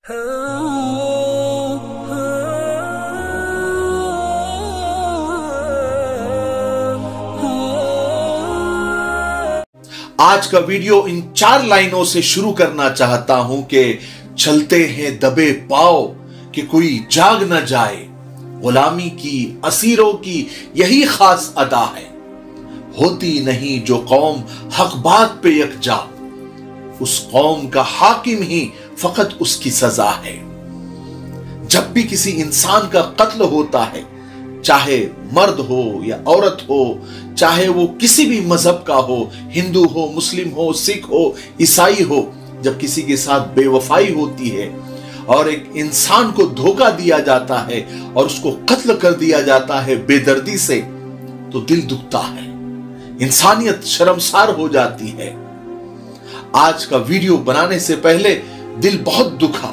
आज का वीडियो इन 4 लाइनों से शुरू करना चाहता हूं कि चलते हैं दबे पांव कि कोई जाग न जाए। गुलामी की असीरों की यही खास अदा है। होती नहीं जो कौम हक बात पे यकजा, उस कौम का हाकिम ही फकत उसकी सजा है। जब भी किसी इंसान का कत्ल होता है, चाहे मर्द हो या औरत हो, चाहे वो किसी भी मजहब का हो, हिंदू हो, मुस्लिम हो, सिख हो, ईसाई हो, जब किसी के साथ बेवफाई होती है और एक इंसान को धोखा दिया जाता है और उसको कत्ल कर दिया जाता है बेदर्दी से, तो दिल दुखता है, इंसानियत शर्मसार हो जाती है। आज का वीडियो बनाने से पहले दिल बहुत दुखा,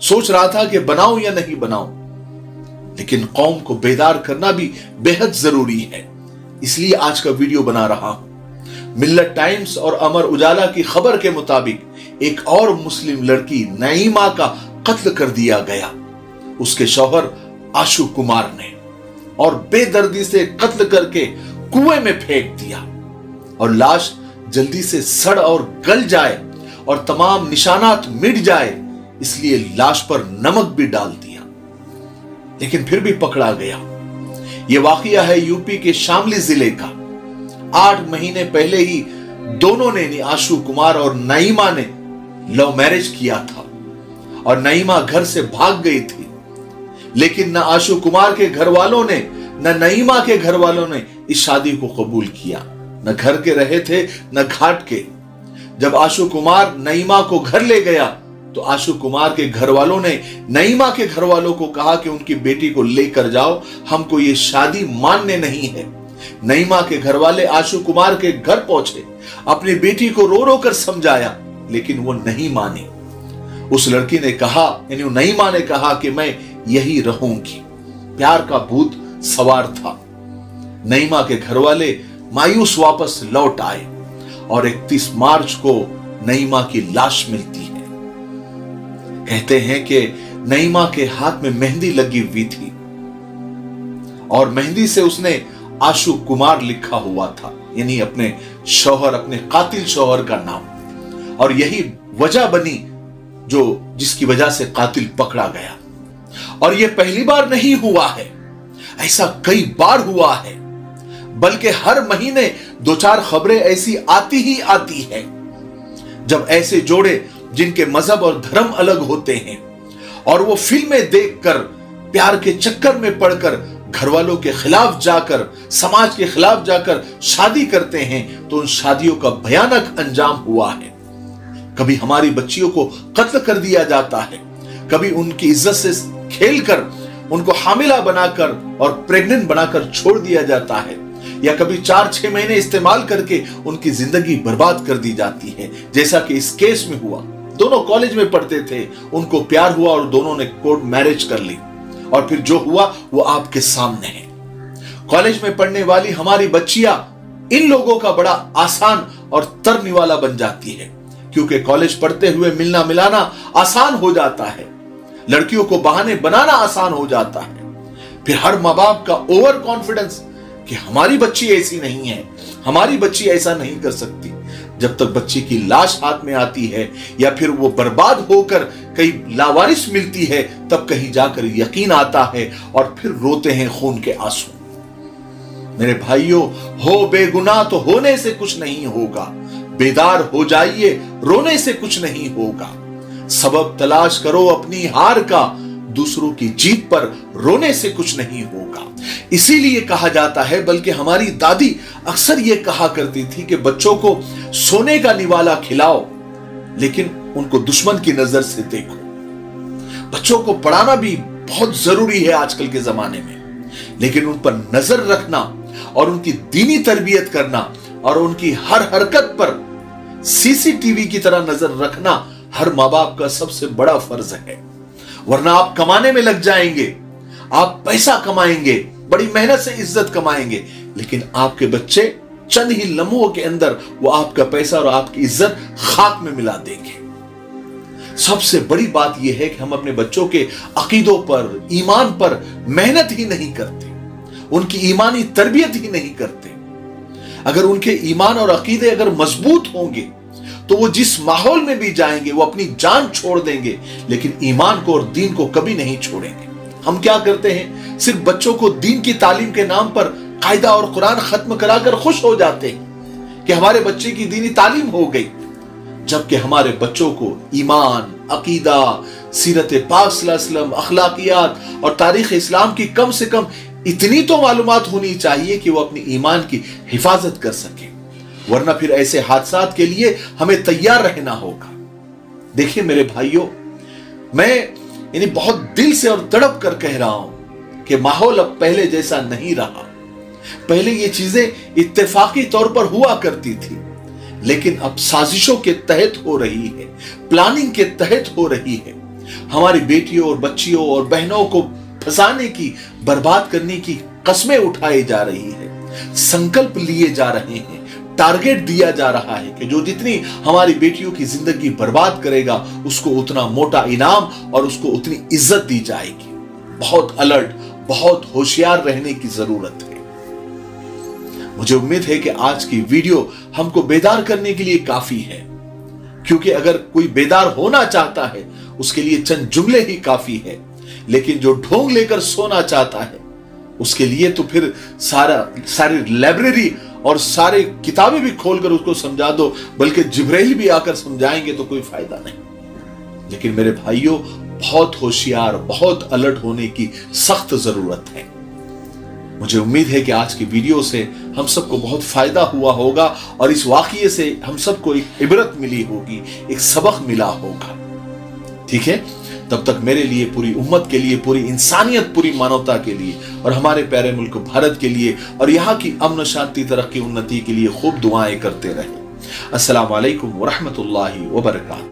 सोच रहा था कि बनाऊं या नहीं बनाऊं, लेकिन कौम को बेदार करना भी बेहद जरूरी है, इसलिए आज का वीडियो बना रहा हूं। मिल्लत टाइम्स और अमर उजाला की खबर के मुताबिक एक और मुस्लिम लड़की नईमा का कत्ल कर दिया गया, उसके शौहर आशु कुमार ने, और बेदर्दी से कत्ल करके कुएं में फेंक दिया और लाश जल्दी से सड़ और गल जाए और तमाम निशानात मिट जाए, इसलिए लाश पर नमक भी डाल दिया, लेकिन फिर भी पकड़ा गया। यह वाकया है यूपी के शामली जिले का। 8 महीने पहले ही दोनों ने, आशु कुमार और नईमा ने, लव मैरिज किया था और नईमा घर से भाग गई थी, लेकिन न आशु कुमार के घर वालों ने न नईमा के घर वालों ने इस शादी को कबूल किया। न घर के रहे थे न घाट के। जब आशु कुमार नईमा को घर ले गया तो आशु कुमार के घर वालों ने नईमा के घर वालों को कहा कि उनकी बेटी को लेकर जाओ, हमको ये शादी मान्य नहीं है। नईमा के घर वाले आशु कुमार के घर पहुंचे, अपनी बेटी को रो रो कर समझाया, लेकिन वो नहीं मानी। उस लड़की ने कहा, यानी नईमा ने कहा कि मैं यही रहूंगी। प्यार का भूत सवार था। नईमा के घर वाले मायूस वापस लौट आए और 31 मार्च को नईमा की लाश मिलती है। कहते हैं कि नईमा के हाथ में मेहंदी लगी हुई थी और मेहंदी से उसने आशु कुमार लिखा हुआ था, यानी अपने शौहर, अपने कातिल शौहर का नाम, और यही वजह बनी जिसकी वजह से कातिल पकड़ा गया। और यह पहली बार नहीं हुआ है, ऐसा कई बार हुआ है, बल्कि हर महीने 2-4 खबरें ऐसी आती ही आती है, जब ऐसे जोड़े जिनके मजहब और धर्म अलग होते हैं और वो फिल्में देखकर प्यार के चक्कर में पड़कर घर वालों के खिलाफ जाकर, समाज के खिलाफ जाकर शादी करते हैं, तो उन शादियों का भयानक अंजाम हुआ है। कभी हमारी बच्चियों को कत्ल कर दिया जाता है, कभी उनकी इज्जत से खेलकर उनको हामिला बनाकर और प्रेग्नेंट बनाकर छोड़ दिया जाता है, या कभी 4-6 महीने इस्तेमाल करके उनकी जिंदगी बर्बाद कर दी जाती है, जैसा कि इस केस में हुआ। दोनों कॉलेज में पढ़ते थे, उनको प्यार हुआ और दोनों ने कोर्ट मैरिज कर ली, और फिर जो हुआ वो आपके सामने है। कॉलेज में पढ़ने वाली हमारी बच्चियां इन लोगों का बड़ा आसान और तरने वाला बन जाती है, क्योंकि कॉलेज पढ़ते हुए मिलना मिलाना आसान हो जाता है, लड़कियों को बहाने बनाना आसान हो जाता है। फिर हर माँ बाप का ओवर कॉन्फिडेंस कि हमारी बच्ची ऐसी नहीं है, हमारी बच्ची ऐसा नहीं कर सकती। जब तक बच्ची की लाश हाथ में आती है या फिर वो बर्बाद होकर कहीं लावारिस मिलती है, तब कहीं जाकर यकीन आता है और फिर रोते हैं खून के आंसू। मेरे भाइयों, हो बेगुनाह तो होने से कुछ नहीं होगा, बेदार हो जाइए, रोने से कुछ नहीं होगा। सबब तलाश करो अपनी हार का, दूसरों की जीत पर रोने से कुछ नहीं होगा। इसीलिए कहा जाता है, बल्कि हमारी दादी अक्सर यह कहा करती थी कि बच्चों को सोने का निवाला खिलाओ, लेकिन उनको दुश्मन की नजर से देखो। बच्चों को पढ़ाना भी बहुत जरूरी है आजकल के जमाने में, लेकिन उन पर नजर रखना और उनकी दीनी तरबियत करना और उनकी हर हरकत पर सीसीटीवी की तरह नजर रखना हर माँ बाप का सबसे बड़ा फर्ज है। वरना आप कमाने में लग जाएंगे, आप पैसा कमाएंगे, बड़ी मेहनत से इज्जत कमाएंगे, लेकिन आपके बच्चे चंद ही लम्हों के अंदर वो आपका पैसा और आपकी इज्जत खाक में मिला देंगे। सबसे बड़ी बात यह है कि हम अपने बच्चों के अकीदों पर, ईमान पर मेहनत ही नहीं करते, उनकी ईमानी तरबियत ही नहीं करते। अगर उनके ईमान और अकीदे अगर मजबूत होंगे तो वो जिस माहौल में भी जाएंगे वो अपनी जान छोड़ देंगे, लेकिन ईमान को और दीन को कभी नहीं छोड़ेंगे। हम क्या करते हैं, सिर्फ बच्चों को दीन की तालीम के नाम पर कायदा और कुरान खत्म कराकर खुश हो जाते हैं कि हमारे बच्चे की दीनी तालीम हो गई, जबकि हमारे बच्चों को ईमान, अकीदा, सीरत पाक सल्लल्लाहु अलैहि वसल्लम, अखलाकियात और तारीख इस्लाम की कम से कम इतनी तो मालूमात होनी चाहिए कि वो अपनी ईमान की हिफाजत कर सके, वरना फिर ऐसे हादसात के लिए हमें तैयार रहना होगा। देखिए मेरे भाइयों, मैं बहुत दिल से और तड़प कर कह रहा हूं कि माहौल अब पहले जैसा नहीं रहा। पहले ये चीजें इत्तेफाकी तौर पर हुआ करती थी, लेकिन अब साजिशों के तहत हो रही है, प्लानिंग के तहत हो रही है। हमारी बेटियों और बच्चियों और बहनों को फंसाने की, बर्बाद करने की कस्में उठाई जा रही है, संकल्प लिए जा रहे हैं, टारगेट दिया जा रहा है कि जो जितनी हमारी बेटियों की जिंदगी बर्बाद करेगा उसको उतना मोटा इनाम और उसको उतनी इज्जत दी जाएगी। बहुत अलर्ट, बहुत होशियार रहने की जरूरत है। मुझे उम्मीद है कि आज की वीडियो हमको बेदार करने के लिए काफी है, क्योंकि अगर कोई बेदार होना चाहता है उसके लिए चंद जुमले ही काफी है, लेकिन जो ढोंग लेकर सोना चाहता है उसके लिए तो फिर सारी लाइब्रेरी और सारे किताबें भी खोलकर उसको समझा दो, बल्कि जिब्राइल भी आकर समझाएंगे तो कोई फायदा नहीं। लेकिन मेरे भाइयों, बहुत होशियार, बहुत अलर्ट होने की सख्त जरूरत है। मुझे उम्मीद है कि आज की वीडियो से हम सबको बहुत फायदा हुआ होगा और इस वाकये से हम सबको एक इबरत मिली होगी, एक सबक मिला होगा। ठीक है, तब तक मेरे लिए, पूरी उम्मत के लिए, पूरी इंसानियत, पूरी मानवता के लिए और हमारे प्यारे मुल्क भारत के लिए और यहाँ की अमन, शांति, तरक्की, उन्नति के लिए खूब दुआएं करते रहे। अस्सलाम वालेकुम व रहमतुल्लाहि व बरकातहू।